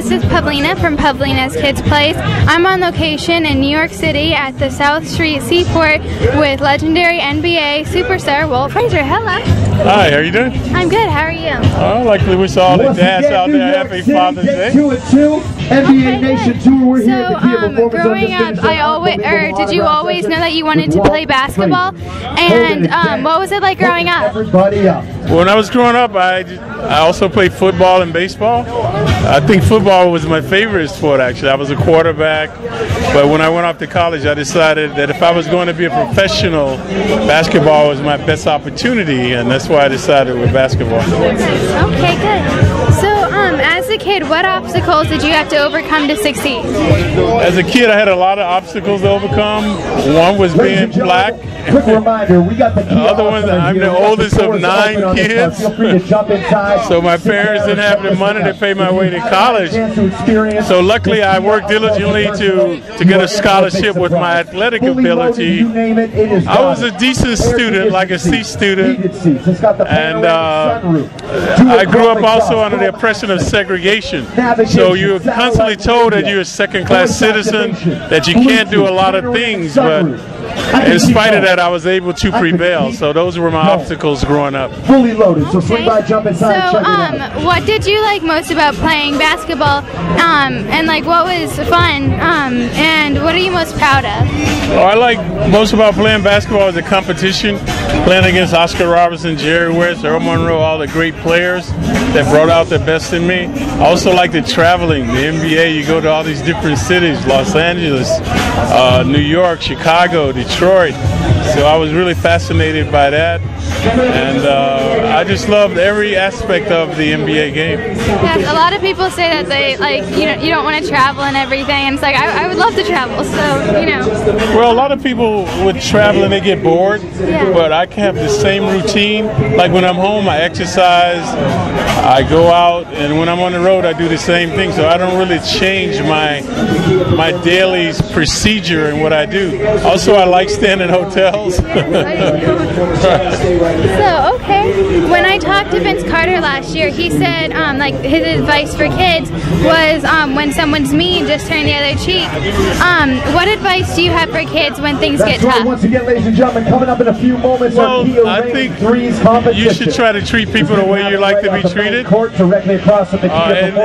this is Pavlina from Pavlina's Kids Place. I'm on location in New York City at the South Street Seaport with legendary NBA Superstar Walt Frazier. Hello. Hi, how are you doing? I'm good, how are you? I'd like to wish all the dads out there happy Father's Day. 2-2, NBA Nation Tour. We're here at the growing up, did you always know that you wanted to play basketball? And what was it like growing up? When I was growing up, I also played football and baseball. I think football was my favorite sport, actually. I was a quarterback, but when I went off to college, I decided that if I was going to be a professional, basketball was my best opportunity, and that's why I decided with basketball. Okay, good. So, as a kid, what obstacles did you have to overcome to succeed? As a kid, I had a lot of obstacles to overcome. One was being black. Quick reminder, we got the other one, I'm the oldest of 9 kids. So my parents didn't have the money to pay my way to college. So luckily I worked diligently to get a scholarship with my athletic ability. I was a decent student, like a C student. And I grew up also under the oppression of segregation. So you're constantly told that you're a second-class citizen, that you can't do a lot of things, but in spite of that, I was able to prevail. So those were my obstacles growing up. Fully loaded. So swing by, jump inside. So, what did you like most about playing basketball? And like, what was fun? And what are you most proud of? What I like most about playing basketball is the competition. Playing against Oscar Robertson, Jerry West, Earl Monroe, all the great players that brought out the best in me. I also like the traveling. The NBA, you go to all these different cities: Los Angeles, New York, Chicago, Detroit. So I was really fascinated by that, and I just loved every aspect of the NBA game. Yeah, a lot of people say that they you don't want to travel and everything, and it's like I would love to travel, so Well, a lot of people with traveling, they get bored, but I can have the same routine. Like when I'm home, I exercise, I go out, and when I'm on the road, I do the same thing. So I don't really change my daily procedure in what I do. Also, I like staying in hotels. So, okay. When I talked to Vince Carter last year, he said like his advice for kids was when someone's mean, just turn the other cheek. What advice do you have for kids when things get tough? Once again, ladies and gentlemen, coming up in a few moments. Well, I think you should try to treat people the way you like to be treated.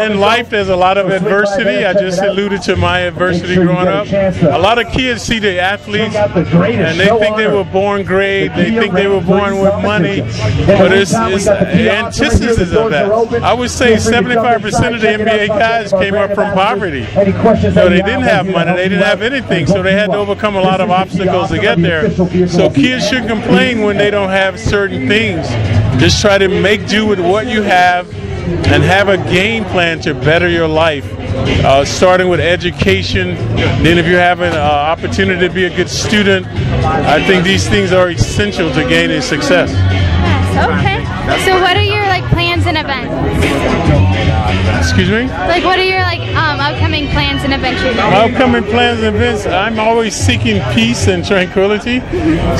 In life, there's a lot of adversity. I just alluded to my adversity growing up. A lot of kids see the athletes and they think they were born great. They think they were born with money, but it's the antithesis of that. I would say 75% of the NBA guys came up from poverty. So they didn't have money, they didn't have anything, so they had to overcome a lot of obstacles to get there. So kids shouldn't complain when they don't have certain things. Just try to make do with what you have and have a game plan to better your life. Starting with education, then if you're having an opportunity to be a good student, I think these things are essential to gaining success. Yes, okay. So what are your plans and events? Excuse me? What are your upcoming plans and events? Upcoming plans and events, I'm always seeking peace and tranquility.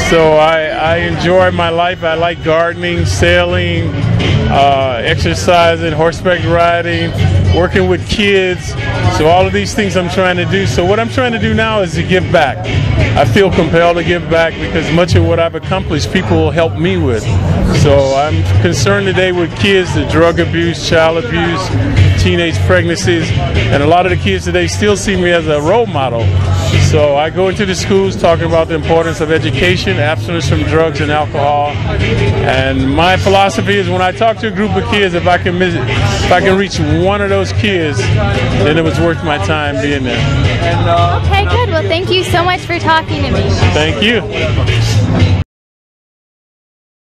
So I enjoy my life. I like gardening, sailing, exercising, horseback riding, working with kids. So all of these things I'm trying to do. So what I'm trying to do now is to give back. I feel compelled to give back because much of what I've accomplished, people will help me with. So I'm concerned today with kids, the drug abuse, child abuse, teenage pregnancies, and a lot of the kids today still see me as a role model. So I go into the schools talking about the importance of education, abstinence from drugs and alcohol. And my philosophy is when I talk to a group of kids, if I can reach one of those kids, then it was worth my time being there. Okay, good. Well, thank you so much for talking to me. Thank you.